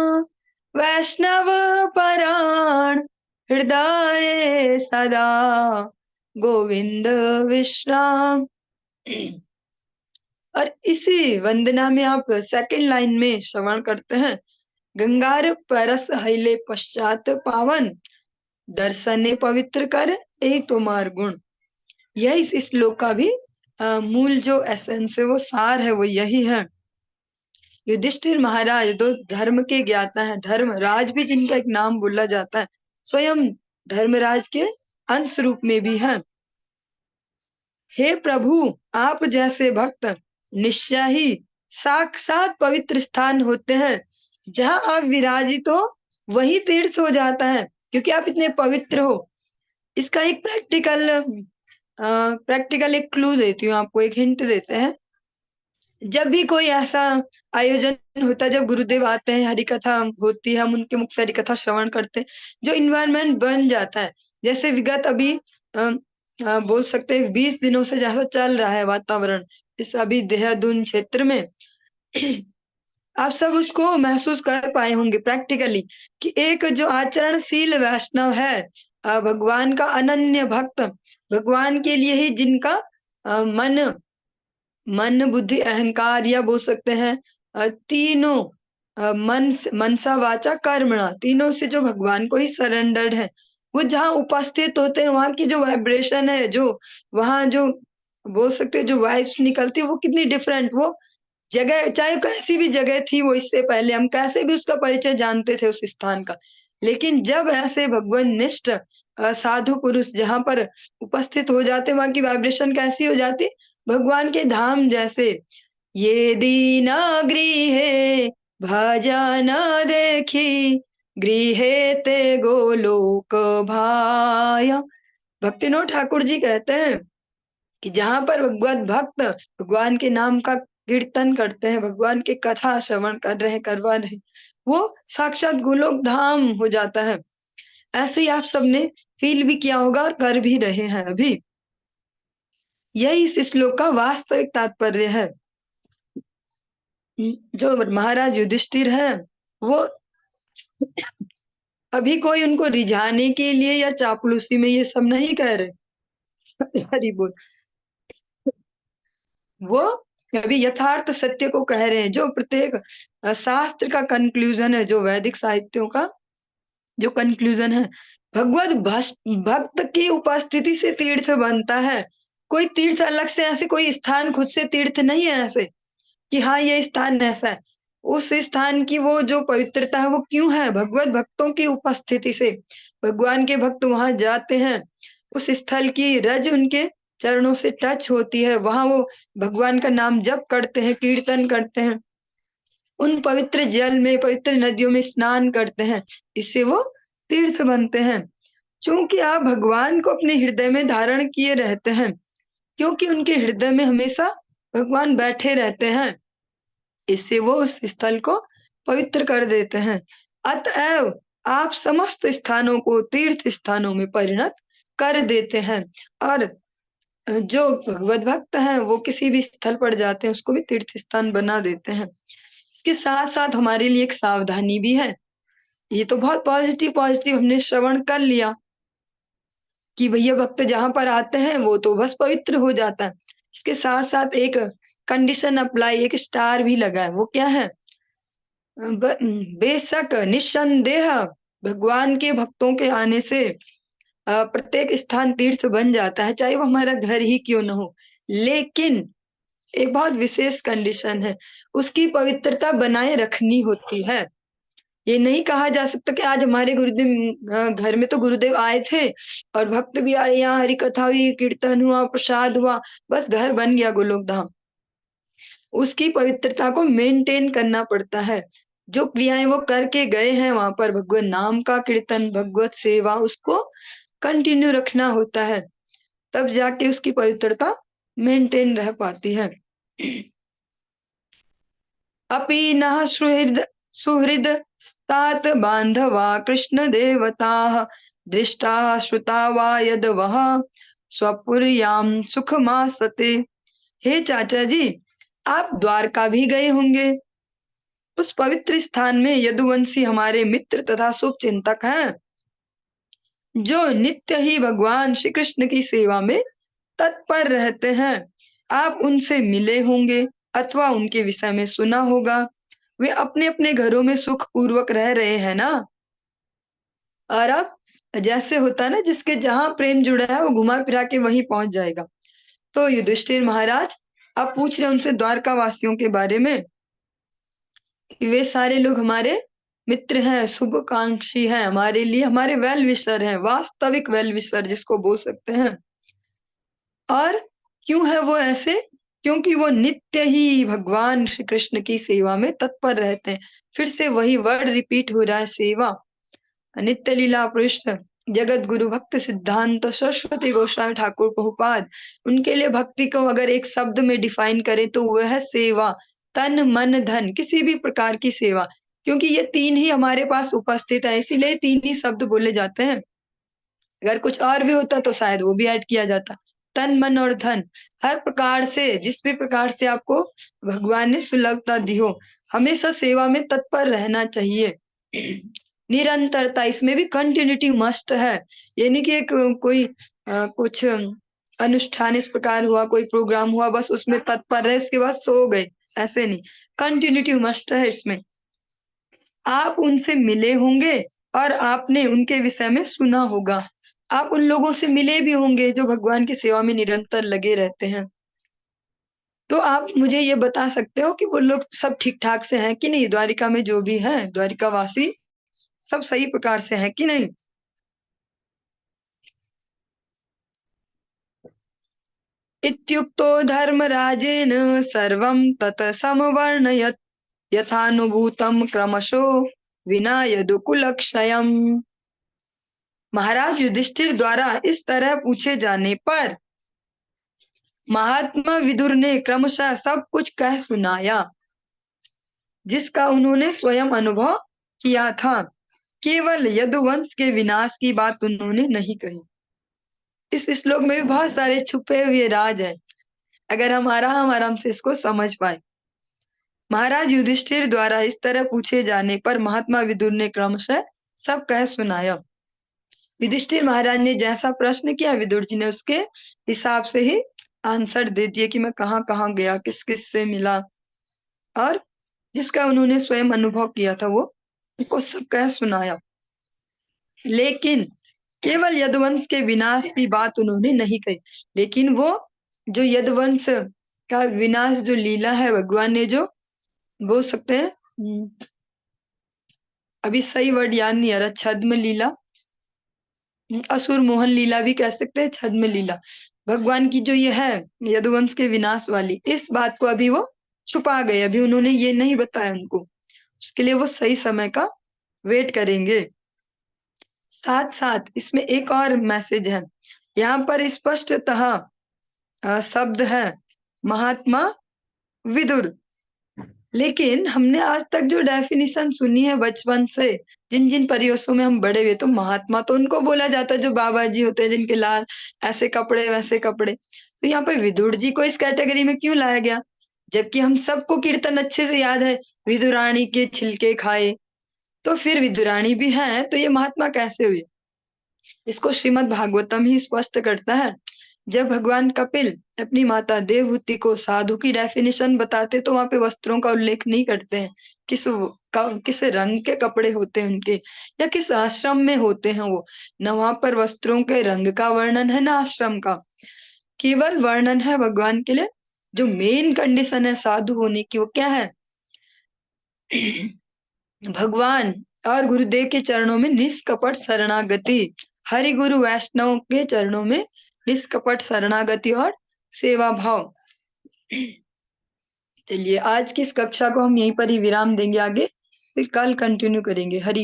वैष्णव पराण, हृदय सदा गोविंद विश्राम। और इसी वंदना में आप सेकंड लाइन में श्रवण करते हैं, गंगार परस हईले पश्चात पावन, दर्शने पवित्र कर एक तुम्हार गुण। यही इस श्लोक का भी मूल जो एसेंस है, वो सार है, वो यही है। युधिष्ठिर महाराज दो धर्म के ज्ञाता हैं, धर्मराज भी जिनका एक नाम बोला जाता है, स्वयं धर्मराज के अंश रूप में भी है। हे प्रभु, आप जैसे भक्त निश्चय ही साक्षात पवित्र स्थान होते हैं, जहां आप विराजित हो वही तीर्थ हो जाता है, क्योंकि आप इतने पवित्र हो। इसका एक प्रैक्टिकल एक क्लू देती हूँ आपको, एक हिंट देते हैं। जब भी कोई ऐसा आयोजन होता है, जब गुरुदेव आते हैं, हरि कथा होती है, हम उनके मुख से हरि कथा श्रवण करते हैं, जो इन्वायरमेंट बन जाता है, जैसे विगत अभी बोल सकते हैं 20 दिनों से जैसा चल रहा है वातावरण इस अभी देहरादून क्षेत्र में, आप सब उसको महसूस कर पाए होंगे प्रैक्टिकली कि एक जो आचरणशील वैष्णव है, भगवान का अनन्य भक्त, भगवान के लिए ही जिनका मन बुद्धि अहंकार, या बोल सकते हैं तीनों मनसा वाचा कर्मणा, तीनों से जो भगवान को ही सरेंडर्ड है, वो जहाँ उपस्थित होते हैं वहां की जो वाइब्रेशन है, जो वहां जो बोल सकते हैं जो वाइब्स निकलती है, वो कितनी डिफरेंट, वो जगह चाहे कैसी भी जगह थी वो, इससे पहले हम कैसे भी उसका परिचय जानते थे उस स्थान का, लेकिन जब ऐसे भगवान निष्ठ साधु पुरुष जहां पर उपस्थित हो जाते, वहां की वाइब्रेशन कैसी हो जाती, भगवान के धाम जैसे। ये दीना गृहे भजन देखी, गृहे ते गोलोक भाया। भक्तिनोद ठाकुर जी कहते हैं कि जहां पर भगवत भक्त भगवान के नाम का कीर्तन करते हैं, भगवान के कथा श्रवण कर रहे करवा रहे, वो साक्षात गोलोक धाम हो जाता है। ऐसे ही आप सबने फील भी किया होगा और कर भी रहे हैं अभी। यही इस श्लोक का वास्तविक तात्पर्य है। जो महाराज युधिष्ठिर है, वो अभी कोई उनको रिझाने के लिए या चापलूसी में ये सब नहीं कह रहे, हरि बोल, वो अभी यथार्थ सत्य को कह रहे हैं, जो प्रत्येक शास्त्र का कंक्लूजन है, जो वैदिक साहित्यों का जो कंक्लूजन है, भगवत भक्त की उपस्थिति से तीर्थ बनता है। कोई तीर्थ अलग से, ऐसे कोई स्थान खुद से तीर्थ नहीं है ऐसे कि हाँ ये स्थान ऐसा है। उस स्थान की वो जो पवित्रता है वो क्यों है, भगवत भक्तों की उपस्थिति से। भगवान के भक्त वहां जाते हैं, उस स्थल की रज उनके चरणों से टच होती है, वहां वो भगवान का नाम जप करते हैं, कीर्तन करते हैं, उन पवित्र जल में, पवित्र नदियों में स्नान करते हैं, इससे वो तीर्थ बनते हैं। क्योंकि आप भगवान को अपने हृदय में धारण किए रहते हैं, क्योंकि उनके हृदय में हमेशा भगवान बैठे रहते हैं, इससे वो उस स्थल को पवित्र कर देते हैं। अतएव आप समस्त स्थानों को तीर्थ स्थानों में परिणत कर देते हैं, और जो भगवत भक्त हैं वो किसी भी स्थल पर जाते हैं उसको भी तीर्थ स्थान बना देते हैं। इसके साथ साथ हमारे लिए एक सावधानी भी है। ये तो बहुत पॉजिटिव पॉजिटिव हमने श्रवण कर लिया कि भैया भक्त जहां पर आते हैं वो तो बस पवित्र हो जाता है। इसके साथ साथ एक कंडीशन अप्लाई, एक स्टार भी लगा है। वो क्या है? बेशक निस्संदेह भगवान के भक्तों के आने से प्रत्येक स्थान तीर्थ बन जाता है, चाहे वो हमारा घर ही क्यों न हो। लेकिन एक बहुत विशेष कंडीशन है, उसकी पवित्रता बनाए रखनी होती है। ये नहीं कहा जा सकता कि आज हमारे गुरुदेव घर में तो गुरुदेव आए थे और भक्त भी आए, यहाँ हरि कथा हुई, कीर्तन हुआ, प्रसाद हुआ, बस घर बन गया गोलोक धाम। उसकी पवित्रता को मेंटेन करना पड़ता है। जो क्रियाएं वो करके गए हैं वहां पर, भगवत नाम का कीर्तन, भगवत सेवा, उसको कंटिन्यू रखना होता है, तब जाके उसकी पवित्रता मेंटेन रह पाती है। अपि नः सुहृद स्तात बांधवा कृष्ण देवता दृष्टा श्रुता वा यद वह स्वपुर्याम सुखमासते। हे चाचा जी, आप द्वारका भी गए होंगे। उस पवित्र स्थान में यदुवंशी हमारे मित्र तथा शुभ चिंतक हैं, जो नित्य ही भगवान श्री कृष्ण की सेवा में तत्पर रहते हैं। आप उनसे मिले होंगे अथवा उनके विषय में सुना होगा। वे अपने अपने घरों में सुख पूर्वक रह रहे हैं ना। और अब जैसे होता है ना, जिसके जहां प्रेम जुड़ा है वो घुमा फिरा के वहीं पहुंच जाएगा। तो युधिष्ठिर महाराज आप पूछ रहे हैं उनसे द्वारका वासियों के बारे में कि वे सारे लोग हमारे मित्र हैं, शुभकांक्षी हैं, हमारे लिए हमारे वेल विशर हैं, वास्तविक वेल विशर जिसको बोल सकते हैं। और क्यों है वो ऐसे? क्योंकि वो नित्य ही भगवान श्री कृष्ण की सेवा में तत्पर रहते हैं। फिर से वही वर्ड रिपीट हो रहा है, सेवा। नित्य लीला पृष्ठ जगत गुरु भक्त सिद्धांत सरस्वती गोस्वामी ठाकुर प्रभुपाद, उनके लिए भक्ति को अगर एक शब्द में डिफाइन करें तो वह है सेवा। तन मन धन, किसी भी प्रकार की सेवा, क्योंकि ये तीन ही हमारे पास उपस्थित है, इसीलिए तीन ही शब्द बोले जाते हैं। अगर कुछ और भी होता तो शायद वो भी ऐड किया जाता। तन मन और धन, हर प्रकार से, जिस भी प्रकार से आपको भगवान ने सुलभता दी हो, हमेशा सेवा में तत्पर रहना चाहिए। निरंतरता, इसमें भी कंटिन्यूटी मस्ट है। ये नहीं कि एक कोई कुछ अनुष्ठान इस प्रकार हुआ, कोई प्रोग्राम हुआ, बस उसमें तत्पर रहे, उसके बाद सो गए, ऐसे नहीं। कंटिन्यूटी मस्ट है इसमें। आप उनसे मिले होंगे और आपने उनके विषय में सुना होगा। आप उन लोगों से मिले भी होंगे जो भगवान की सेवा में निरंतर लगे रहते हैं। तो आप मुझे ये बता सकते हो कि वो लोग सब ठीक ठाक से हैं कि नहीं? द्वारिका में जो भी है, द्वारिका वासी सब सही प्रकार से हैं कि नहीं? इत्युक्तो धर्मराजेन सर्वं तत् समवर्णयत् यथानुभूतं क्रमशो विना यदुकुलक्षयम्। महाराज युधिष्ठिर द्वारा इस तरह पूछे जाने पर महात्मा विदुर ने क्रमशः सब कुछ कह सुनाया, जिसका उन्होंने स्वयं अनुभव किया था। केवल यदुवंश के विनाश की बात उन्होंने नहीं कही। इस श्लोक में भी बहुत सारे छुपे हुए राज हैं, अगर हम आराम से इसको समझ पाए। महाराज युधिष्ठिर द्वारा इस तरह पूछे जाने पर महात्मा विदुर ने क्रमशः सब कह सुनाया। युधिष्ठिर महाराज ने जैसा प्रश्न किया, विदुर जी ने उसके हिसाब से ही आंसर दे दिए कि मैं कहाँ कहाँ गया, किस किस से मिला, और जिसका उन्होंने स्वयं अनुभव किया था वो उनको सब कह सुनाया। लेकिन केवल यदुवंश के विनाश की बात उन्होंने नहीं कही। लेकिन वो जो यदुवंश का विनाश जो लीला है, भगवान ने जो, बोल सकते हैं, अभी सही वर्ड याद नहीं आ रहा, छद्म लीला, असुर मोहन लीला भी कह सकते हैं, छद्म लीला, भगवान की जो ये है यदुवंश के विनाश वाली, इस बात को अभी वो छुपा गए, अभी उन्होंने ये नहीं बताया उनको। उसके लिए वो सही समय का वेट करेंगे। साथ साथ इसमें एक और मैसेज है, यहाँ पर स्पष्टतः शब्द है महात्मा विदुर। लेकिन हमने आज तक जो डेफिनेशन सुनी है बचपन से, जिन जिन परिवेशों में हम बड़े हुए, तो महात्मा तो उनको बोला जाता है जो बाबा जी होते हैं, जिनके लाल ऐसे कपड़े वैसे कपड़े। तो यहाँ पे विदुर जी को इस कैटेगरी में क्यों लाया गया? जबकि हम सबको कीर्तन अच्छे से याद है, विदुरानी के छिलके खाए, तो फिर विदुरानी भी है, तो ये महात्मा कैसे हुए? इसको श्रीमद् भागवतम ही स्पष्ट करता है। जब भगवान कपिल अपनी माता देवहूति को साधु की डेफिनेशन बताते, तो वहां पे वस्त्रों का उल्लेख नहीं करते हैं, किस रंग के कपड़े होते हैं उनके, या किस आश्रम में होते हैं वो। न वहां पर वस्त्रों के रंग का वर्णन है, न आश्रम का। केवल वर्णन है भगवान के लिए जो मेन कंडीशन है साधु होने की, वो क्या है? भगवान और गुरुदेव के चरणों में निष्कपट शरणागति, हरि गुरु वैष्णव के चरणों में निष्कपट शरणागति और सेवा भाव। चलिए आज की इस कक्षा को हम यहीं पर ही विराम देंगे, आगे फिर कल कंटिन्यू करेंगे। हरि